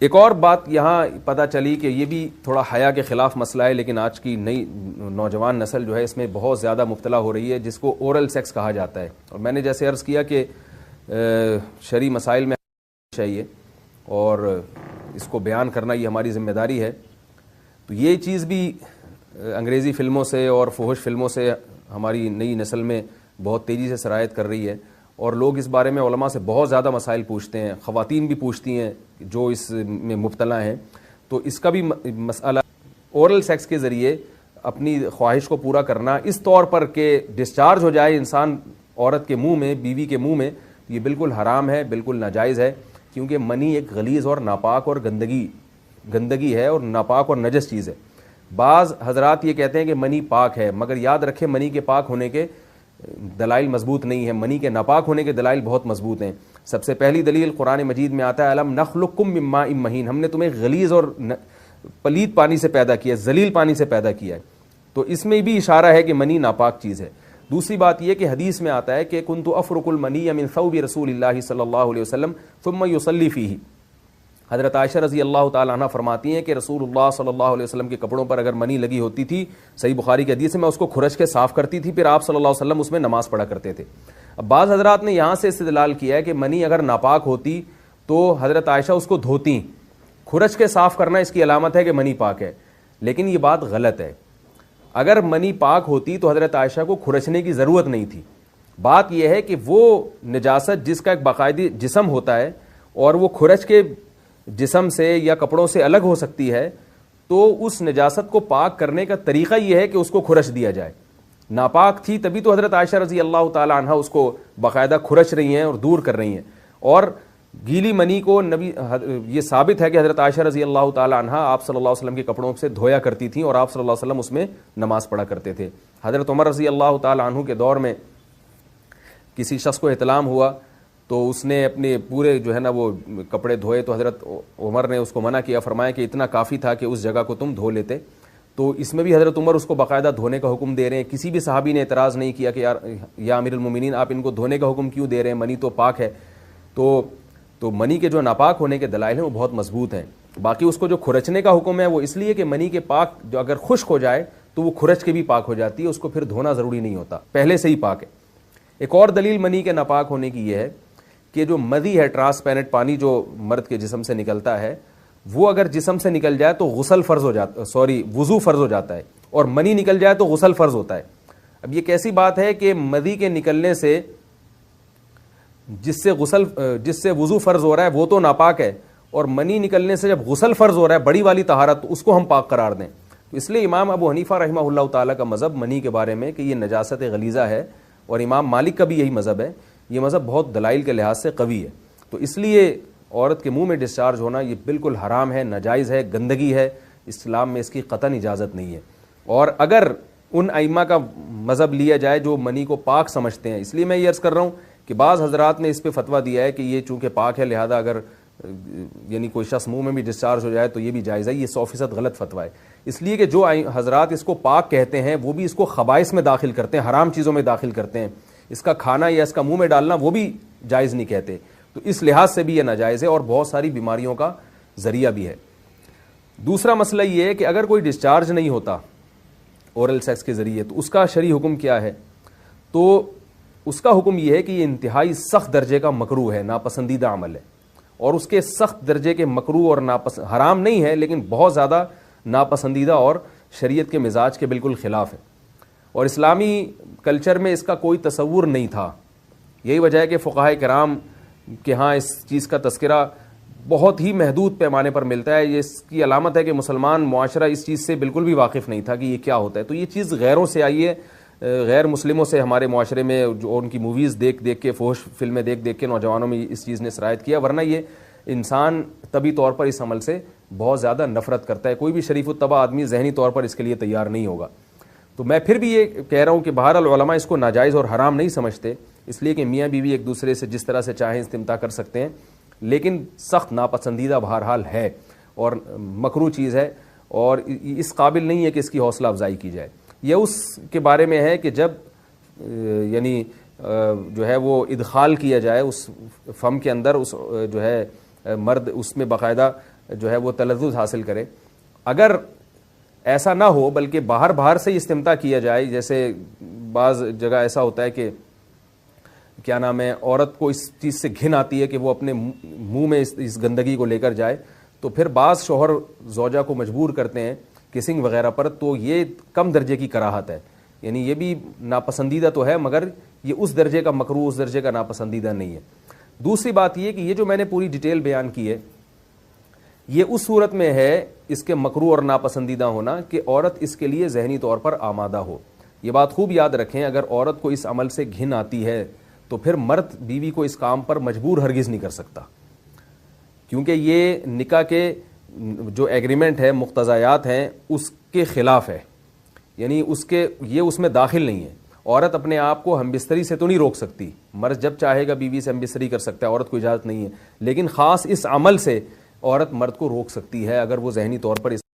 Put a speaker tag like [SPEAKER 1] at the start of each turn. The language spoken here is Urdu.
[SPEAKER 1] ایک اور بات یہاں پتہ چلی کہ یہ بھی تھوڑا حیا کے خلاف مسئلہ ہے، لیکن آج کی نئی نوجوان نسل جو ہے اس میں بہت زیادہ مبتلا ہو رہی ہے، جس کو اورل سیکس کہا جاتا ہے. اور میں نے جیسے عرض کیا کہ شرعی مسائل میں چاہیے اور اس کو بیان کرنا یہ ہماری ذمہ داری ہے. تو یہ چیز بھی انگریزی فلموں سے اور فحش فلموں سے ہماری نئی نسل میں بہت تیزی سے سرایت کر رہی ہے، اور لوگ اس بارے میں علماء سے بہت زیادہ مسائل پوچھتے ہیں، خواتین بھی پوچھتی ہیں جو اس میں مبتلا ہیں. تو اس کا بھی مسئلہ اورل سیکس کے ذریعے اپنی خواہش کو پورا کرنا اس طور پر کہ ڈسچارج ہو جائے انسان عورت کے منہ میں، بیوی کے منہ میں، یہ بالکل حرام ہے، بالکل ناجائز ہے، کیونکہ منی ایک غلیظ اور ناپاک اور گندگی ہے اور ناپاک اور نجس چیز ہے. بعض حضرات یہ کہتے ہیں کہ منی پاک ہے، مگر یاد رکھیں منی کے پاک ہونے کے دلائل مضبوط نہیں ہیں، منی کے ناپاک ہونے کے دلائل بہت مضبوط ہیں. سب سے پہلی دلیل قرآن مجید میں آتا ہے الم نخلقکم من ماء مہین، ہم نے تمہیں غلیظ اور پلید پانی سے پیدا کیا، ذلیل پانی سے پیدا کیا ہے. تو اس میں بھی اشارہ ہے کہ منی ناپاک چیز ہے. دوسری بات یہ کہ حدیث میں آتا ہے کہ کنت افرق المنی من ثوب رسول اللہ صلی اللہ علیہ وسلم ثم یصلی فیہ. حضرت عائشہ رضی اللہ تعالیٰ عنہ فرماتی ہیں کہ رسول اللہ صلی اللہ علیہ وسلم کے کپڑوں پر اگر منی لگی ہوتی تھی، صحیح بخاری کی حدیث میں، اس کو کھرچ کے صاف کرتی تھی، پھر آپ صلی اللہ علیہ وسلم اس میں نماز پڑھا کرتے تھے. اب بعض حضرات نے یہاں سے استدلال کیا ہے کہ منی اگر ناپاک ہوتی تو حضرت عائشہ اس کو دھوتی، کھرچ کے صاف کرنا اس کی علامت ہے کہ منی پاک ہے. لیکن یہ بات غلط ہے. اگر منی پاک ہوتی تو حضرت عائشہ کو کھرچنے کی ضرورت نہیں تھی. بات یہ ہے کہ وہ نجاست جس کا ایک باقاعدی جسم ہوتا ہے اور وہ کھرچ کے جسم سے یا کپڑوں سے الگ ہو سکتی ہے، تو اس نجاست کو پاک کرنے کا طریقہ یہ ہے کہ اس کو کھرچ دیا جائے. ناپاک تھی تبھی تو حضرت عائشہ رضی اللہ تعالی عنہ اس کو باقاعدہ کھرچ رہی ہیں اور دور کر رہی ہیں. اور گیلی منی کو نبی، یہ ثابت ہے کہ حضرت عائشہ رضی اللہ تعالی عنہ آپ صلی اللہ علیہ وسلم کے کپڑوں سے دھویا کرتی تھیں اور آپ صلی اللہ علیہ وسلم اس میں نماز پڑھا کرتے تھے. حضرت عمر رضی اللہ تعالی عنہ کے دور میں کسی شخص کو احتلام ہوا تو اس نے اپنے پورے جو ہے نا وہ کپڑے دھوئے، تو حضرت عمر نے اس کو منع کیا، فرمایا کہ اتنا کافی تھا کہ اس جگہ کو تم دھو لیتے. تو اس میں بھی حضرت عمر اس کو باقاعدہ دھونے کا حکم دے رہے ہیں. کسی بھی صحابی نے اعتراض نہیں کیا کہ یا امیر المومنین آپ ان کو دھونے کا حکم کیوں دے رہے ہیں، منی تو پاک ہے. تو منی کے جو ناپاک ہونے کے دلائل ہیں وہ بہت مضبوط ہیں. باقی اس کو جو کھرچنے کا حکم ہے وہ اس لیے کہ منی کے پاک جو اگر خشک ہو جائے تو وہ کھرچ کے بھی پاک ہو جاتی ہے، اس کو پھر دھونا ضروری نہیں ہوتا، پہلے سے ہی پاک ہے. ایک اور دلیل منی کے ناپاک ہونے کی یہ ہے کہ جو مدی ہے، ٹرانسپیرنٹ پانی جو مرد کے جسم سے نکلتا ہے، وہ اگر جسم سے نکل جائے تو غسل فرض ہو جاتا، وضو فرض ہو جاتا ہے، اور منی نکل جائے تو غسل فرض ہوتا ہے. اب یہ کیسی بات ہے کہ مدی کے نکلنے سے جس سے وضو فرض ہو رہا ہے وہ تو ناپاک ہے، اور منی نکلنے سے جب غسل فرض ہو رہا ہے بڑی والی طہارت، تو اس کو ہم پاک قرار دیں. تو اس لیے امام ابو حنیفہ رحمہ اللہ تعالیٰ کا مذہب منی کے بارے میں کہ یہ نجاست غلیظہ ہے، اور امام مالک کا بھی یہی مذہب ہے. یہ مذہب بہت دلائل کے لحاظ سے قوی ہے. تو اس لیے عورت کے منہ میں ڈسچارج ہونا یہ بالکل حرام ہے، ناجائز ہے، گندگی ہے، اسلام میں اس کی قطعاً اجازت نہیں ہے. اور اگر ان ائمہ کا مذہب لیا جائے جو منی کو پاک سمجھتے ہیں، اس لیے میں یہ عرض کر رہا ہوں کہ بعض حضرات نے اس پہ فتویٰ دیا ہے کہ یہ چونکہ پاک ہے لہذا اگر یعنی کوئی شخص منہ میں بھی ڈسچارج ہو جائے تو یہ بھی جائز ہے. یہ 100% غلط فتویٰ ہے. اس لیے کہ جو حضرات اس کو پاک کہتے ہیں وہ بھی اس کو خبائث میں داخل کرتے ہیں، حرام چیزوں میں داخل کرتے ہیں. اس کا کھانا یا اس کا منہ میں ڈالنا وہ بھی جائز نہیں کہتے. تو اس لحاظ سے بھی یہ ناجائز ہے اور بہت ساری بیماریوں کا ذریعہ بھی ہے. دوسرا مسئلہ یہ ہے کہ اگر کوئی ڈسچارج نہیں ہوتا اورل سیکس کے ذریعے تو اس کا شرعی حکم کیا ہے؟ تو اس کا حکم یہ ہے کہ یہ انتہائی سخت درجے کا مکروہ ہے، ناپسندیدہ عمل ہے. اور اس کے سخت درجے کے مکروہ اور حرام نہیں ہے، لیکن بہت زیادہ ناپسندیدہ اور شریعت کے مزاج کے بالکل خلاف ہے. اور اسلامی کلچر میں اس کا کوئی تصور نہیں تھا. یہی وجہ ہے کہ فقہائے کرام کے ہاں اس چیز کا تذکرہ بہت ہی محدود پیمانے پر ملتا ہے. یہ اس کی علامت ہے کہ مسلمان معاشرہ اس چیز سے بالکل بھی واقف نہیں تھا کہ یہ کیا ہوتا ہے. تو یہ چیز غیروں سے آئی ہے، غیر مسلموں سے ہمارے معاشرے میں، جو ان کی موویز دیکھ دیکھ کے، فحش فلمیں دیکھ دیکھ کے نوجوانوں میں اس چیز نے سرایت کیا. ورنہ یہ انسان طبی طور پر اس عمل سے بہت زیادہ نفرت کرتا ہے. کوئی بھی شریف الطبع آدمی ذہنی طور پر اس کے لیے تیار نہیں ہوگا. تو میں پھر بھی یہ کہہ رہا ہوں کہ بہرحال علماء اس کو ناجائز اور حرام نہیں سمجھتے، اس لیے کہ میاں بیوی ایک دوسرے سے جس طرح سے چاہیں استمتاع کر سکتے ہیں، لیکن سخت ناپسندیدہ بہرحال ہے اور مکروہ چیز ہے، اور اس قابل نہیں ہے کہ اس کی حوصلہ افزائی کی جائے. یہ اس کے بارے میں ہے کہ جب یعنی جو ہے وہ ادخال کیا جائے اس فم کے اندر، اس جو ہے مرد اس میں باقاعدہ جو ہے وہ تلذذ حاصل کرے. اگر ایسا نہ ہو بلکہ باہر سے استمتاع کیا جائے, جیسے بعض جگہ ایسا ہوتا ہے کہ کیا نام ہے, عورت کو اس چیز سے گھن آتی ہے کہ وہ اپنے منہ میں اس گندگی کو لے کر جائے, تو پھر بعض شوہر زوجہ کو مجبور کرتے ہیں کسنگ وغیرہ پر, تو یہ کم درجے کی کراہت ہے. یعنی یہ بھی ناپسندیدہ تو ہے مگر یہ اس درجے کا مکروہ, اس درجے کا ناپسندیدہ نہیں ہے. دوسری بات یہ کہ یہ جو میں نے پوری ڈیٹیل بیان کی ہے یہ اس صورت میں ہے اس کے مکروہ اور ناپسندیدہ ہونا کہ عورت اس کے لیے ذہنی طور پر آمادہ ہو. یہ بات خوب یاد رکھیں, اگر عورت کو اس عمل سے گھن آتی ہے تو پھر مرد بیوی کو اس کام پر مجبور ہرگز نہیں کر سکتا, کیونکہ یہ نکاح کے جو ایگریمنٹ ہے, مقتضیات ہیں, اس کے خلاف ہے. یعنی یہ اس میں داخل نہیں ہے. عورت اپنے آپ کو ہم بستری سے تو نہیں روک سکتی, مرد جب چاہے گا بیوی سے ہم بستری کر سکتا ہے, عورت کو اجازت نہیں ہے, لیکن خاص اس عمل سے عورت مرد کو روک سکتی ہے اگر وہ ذہنی طور پر اس